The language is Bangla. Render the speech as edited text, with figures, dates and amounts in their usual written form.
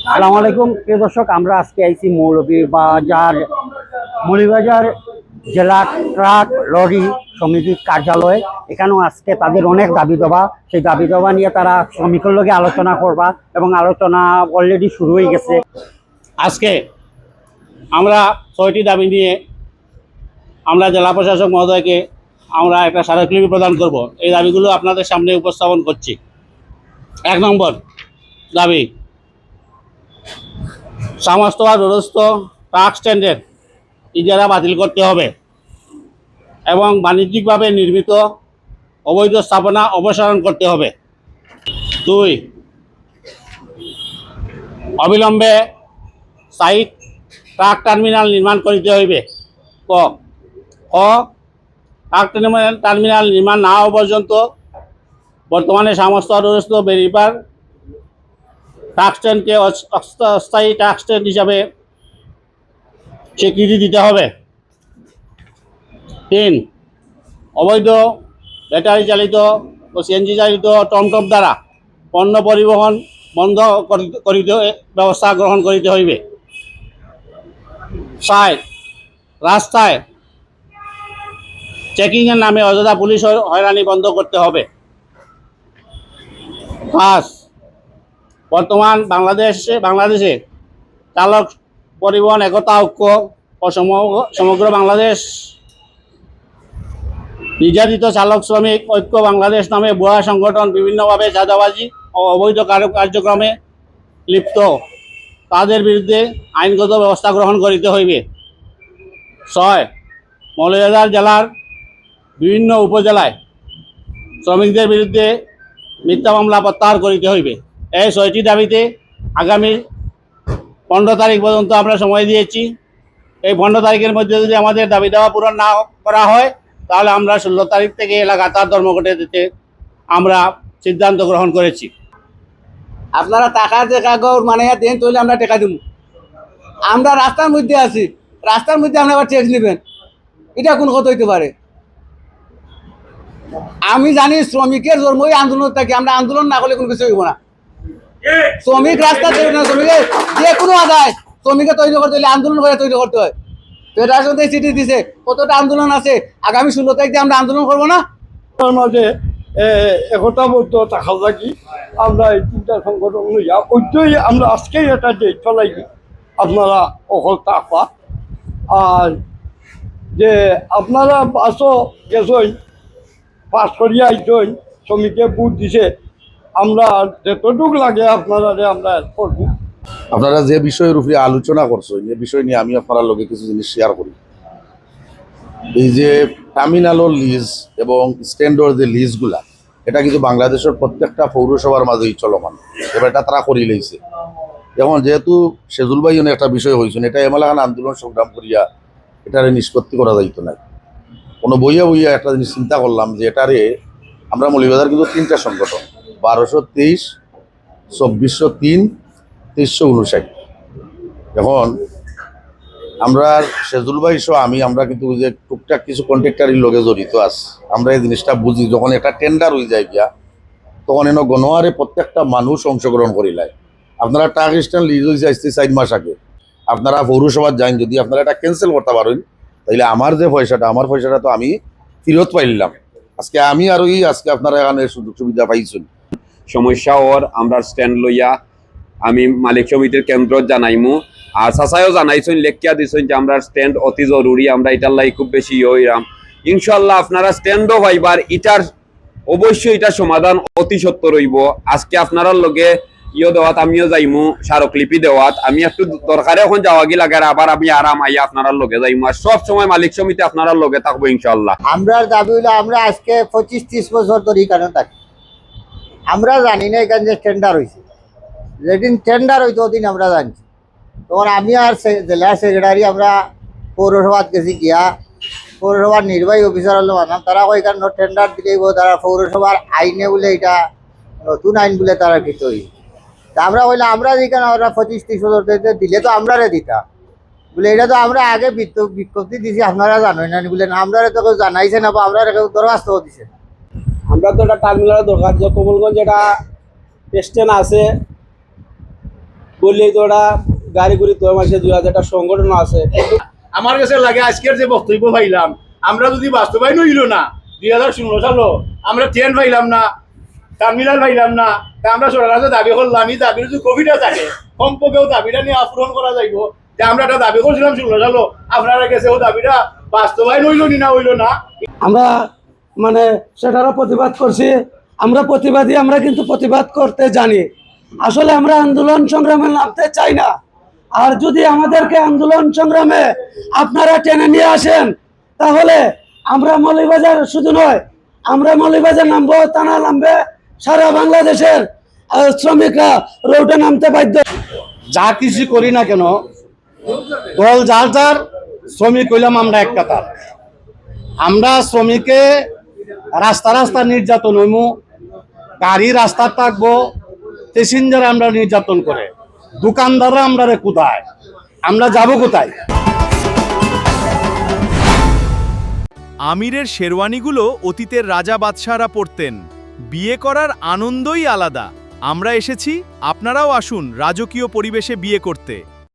আসসালামু আলাইকুম প্রিয় দর্শক, আমরা আজকে আইছি মৌলভীবাজার জেলা ট্রাক লরি সমিতির কার্যালয়ে। এখানেও আজকে তাদের অনেক দাবি দাবা, সেই দাবি দাবা নিয়ে তারা শ্রমিকের লগে আলোচনা করবা এবং আলোচনা অলরেডি শুরু হয়ে গেছে। আজকে আমরা ৬টি দাবি নিয়ে আমরা জেলা প্রশাসক মহোদয়কে আমরা একটা স্মারকলিপি প্রদান করব। এই দাবিগুলো আপনাদের সামনে উপস্থাপন করছি। ১ নম্বর দাবি, সমস্ত দুরস্থ ট্রাক স্ট্যান্ডের ইজারা বাতিল করতে হবে এবং বাণিজ্যিকভাবে নির্মিত অবৈধ স্থাপনা অপসারণ করতে হবে। ২, অবিলম্বে সাইট ট্রাক টার্মিনাল নির্মাণ করিতে হইবে। ক ট্রাক টার্মিনাল নির্মাণ না হওয়া পর্যন্ত বর্তমানে সমস্ত দুরস্থ বেরিপার ট্রাক স্ট্যান্ডকে অস্থায়ী ট্রাক স্ট্যান্ড হিসাবে স্বীকৃতি দিতে হবে। ৩, অবৈধ ব্যাটারি চালিত ও সিএনজি চালিত টমটম দ্বারা পণ্য পরিবহন বন্ধ করিতে ব্যবস্থা গ্রহণ করিতে হইবে। ৪, রাস্তায় চেকিংয়ের নামে অযথা পুলিশ হয়রানি বন্ধ করতে হবে। ৫, বর্তমান বাংলাদেশে চালক পরিবহন একতা ঐক্য ও সমগ্র বাংলাদেশ নির্যাতিত চালক শ্রমিক ঐক্য বাংলাদেশ নামে ভুয়া সংগঠন বিভিন্নভাবে চাঁদাবাজি ও অবৈধ কার্যক্রমে লিপ্ত, তাদের বিরুদ্ধে আইনগত ব্যবস্থা গ্রহণ করিতে হইবে। ৬, মৌলভীবাজার জেলার বিভিন্ন উপজেলায় শ্রমিকদের বিরুদ্ধে মিথ্যা মামলা প্রত্যাহার করিতে হইবে। এই ৬টি দাবিতে আগামী ১৫ তারিখ পর্যন্ত আমরা সময় দিয়েছি। এই ১৫ তারিখের মধ্যে যদি আমাদের দাবি দেওয়া পূরণ না করা হয়, তাহলে আমরা ১৬ তারিখ থেকে লাগাতার ধর্মঘটে দিতে আমরা সিদ্ধান্ত গ্রহণ করেছি। আপনারা টাকা যে কাগজ মানে দেন তাহলে আমরা টাকা দিব। আমরা রাস্তার মধ্যে আছি, রাস্তার মধ্যে আপনি আবার ট্যাক্স নেবেন, এটা কোন কথা হইতে পারে? আমি জানি শ্রমিকের জন্মই আন্দোলন থাকে, আমরা আন্দোলন না করলে কোনো কিছু হইব না। শ্রমিক রাস্তা তৈরি না, শ্রমিকের যে কোনো আদায় শ্রমিকে তৈরি করতে হলে আন্দোলন করে তৈরি করতে হয়। ফেডারেশন থেকে চিঠি দিছে, কতটা আন্দোলন আছে, আগামী ১৬ তারিখ দিয়ে আমরা আন্দোলন করবো না? মাঝে একতাবদ্ধ থাকা লাগি আমরা এই তিনটা সংগঠন লইয়া ওইটাই আমরা আজকেই এটা যে চলাই আপনারা অকল থাকবা। আর যে আপনারা বাসও গেছই, পাস করিয়া আইসই, শ্রমিকে ভোট দিছে, আমরা যতটুকু লাগে আপনারা আমরা করব। আপনারা যে বিষয়ের উপরে আলোচনা করছেন, এই বিষয় নিয়ে আমি আপনার লগে কিছু জিনিস শেয়ার করি। এই যে টার্মিনালের লিজ এবং স্ট্যান্ডের যে লিজগুলা, এটা কিন্তু বাংলাদেশের প্রত্যেকটা পৌরসভার মাঝেই চলমান। এবার এটা তারা করি লইছে। এখন যেহেতু সেজুল ভাই একটা বিষয় হয়েছেন, এটা এমন আন্দোলন সংগ্রাম করিয়া এটারে নিষ্পত্তি করা যাইতো না। কোনো বইয়া একটা জিনিস চিন্তা করলাম যে এটারে আমরা মৌলভীবাজার কিন্তু 3টা সংগঠন, 1223, 2403, 2359। এখন আমরা সেজুল ভাই সহ আমরা কিন্তু যে টুকটাক কিছু কন্ট্রাক্টারের লগে জড়িত আছি, আমরা এই জিনিসটা বুঝি। যখন একটা টেন্ডার হয়ে যায় গিয়া, তখন এনে গণহারে প্রত্যেকটা মানুষ অংশগ্রহণ করিলায়। আপনারা ট্রাক স্ট্যান্ড লিজ হয়েছে আসতে 4 মাস আগে, আপনারা পৌরসভার যান, যদি আপনারা এটা ক্যান্সেল করতে পারেন, তাইলে আমার যে পয়সাটা, আমার পয়সাটা তো আমি ফেরত পাইলাম। আজকে আমি আর আজকে আপনারা এখানে সুযোগ সুবিধা পাইছেন। সমস্যা ওর আমরা স্ট্যান্ড লইয়া আমি মালিক সমিতির কেন্দ্র জানাইমু। আর চাচাইও জানাইছেন, লেখিয়া দিছেন যে আমরা স্ট্যান্ড অতি জরুরি, আমরা এটার লাই খুব বেশি হইরাম। ইনশাল্লাহ আপনারা স্ট্যান্ডও পাইবার, এটার অবশ্যই এটা সমাধান অতি সত্য রইব। আজকে আপনারা লগে দেওয়াত আমিও যাইমু, স্মারকলিপি দেওয়াত আমি একটু দরকারে এখন যাওয়া গি লাগে, আবার আমি আরাম আইয়া আপনারা লগে যাইমু। আর সব সময় মালিক সমিতি আপনারা লগে থাকবো ইনশাল্লাহ। আমরা দাবি হইলো, আমরা আজকে 25-30 বছর ধরে এখানে থাকি, আমরা জানি না এখানে যে টেন্ডার হয়েছে। যেদিন টেন্ডার হইতো ওদিন আমরা জানছি। তখন আমি আর জেলা সেক্রেটারি আমরা পৌরসভাত গেছি, গিয়া পৌরসভার নির্বাহী অফিসার হলো মানলাম, তারা ওইখানে টেন্ডার দিলেই তারা পৌরসভার আইনে বলে এটা নতুন আইন বলে তারা দিত। আমরা বললাম আমরা যেখানে আমরা 25-30 বছর দিলে তো আমরা দিতা বলে, এটা তো আমরা আগে বিজ্ঞপ্তি দিছি, আপনারা জানেন না বলে, আমরা তো কেউ জানাইছে না বা আমরা দরখাস্ত দিছে। আমরা তো একটা টার্মিনালের দরকার, যে কমলগঞ্জ যেটা স্টেশন আছে বললেই তো ওটা গাড়ি গুড়ি তোর মাসে 2000টা সংগঠন আছে। আমার কাছে লাগে আজকের যে বক্তব্য পাইলাম, আমরা যদি বাস্তবায়ন হইল না 2016 সালও আমরা ট্রেন পাইলাম না, টার্মিনাল পাইলাম না, তা আমরা সরকার কাছে দাবি করলাম, এই দাবি যদি কোভিডে থাকে কমপক্ষেও দাবিটা নিয়ে পূরণ করা যাইব যে আমরা একটা দাবি করছিলাম 16 সালও, আপনারা কাছে ও দাবিটা বাস্তবায়ন হইল না হইল না। আমরা মানে সেটারও প্রতিবাদ করছি। আমরা প্রতিবাদী, আমরা কিন্তু প্রতিবাদ করতে জানি। আসলে আমরা আন্দোলন সংগ্রামে নামতে চাই না। আর যদি আমাদেরকে আন্দোলন সংগ্রামে আপনারা টেনে নিয়ে আসেন, তাহলে আমরা মৌলভীবাজার শুধু নয়, আমরা মৌলভীবাজার নামবো, থানা নামবে, সারা বাংলাদেশের শ্রমিকরা রোডে নামতে বাধ্য। যা কিছু করি না কেন, দল যার যার, শ্রমিক হইলাম আমরা এক কাতার। আমরা শ্রমিকে রাস্তা রাস্তা নির্যাতন হইমু, গাড়ি রাস্তা থাকবো, প্যাসেঞ্জার আমরা নির্যাতন করে, দোকানদাররা আমরা কোথায়, আমরা যাব কোথায়? আমিরের শেরওয়ানিগুলো অতীতের রাজা বাদশাহরা পরতেন। বিয়ে করার আনন্দই আলাদা। আমরা এসেছি, আপনারাও আসুন রাজকীয় পরিবেশে বিয়ে করতে।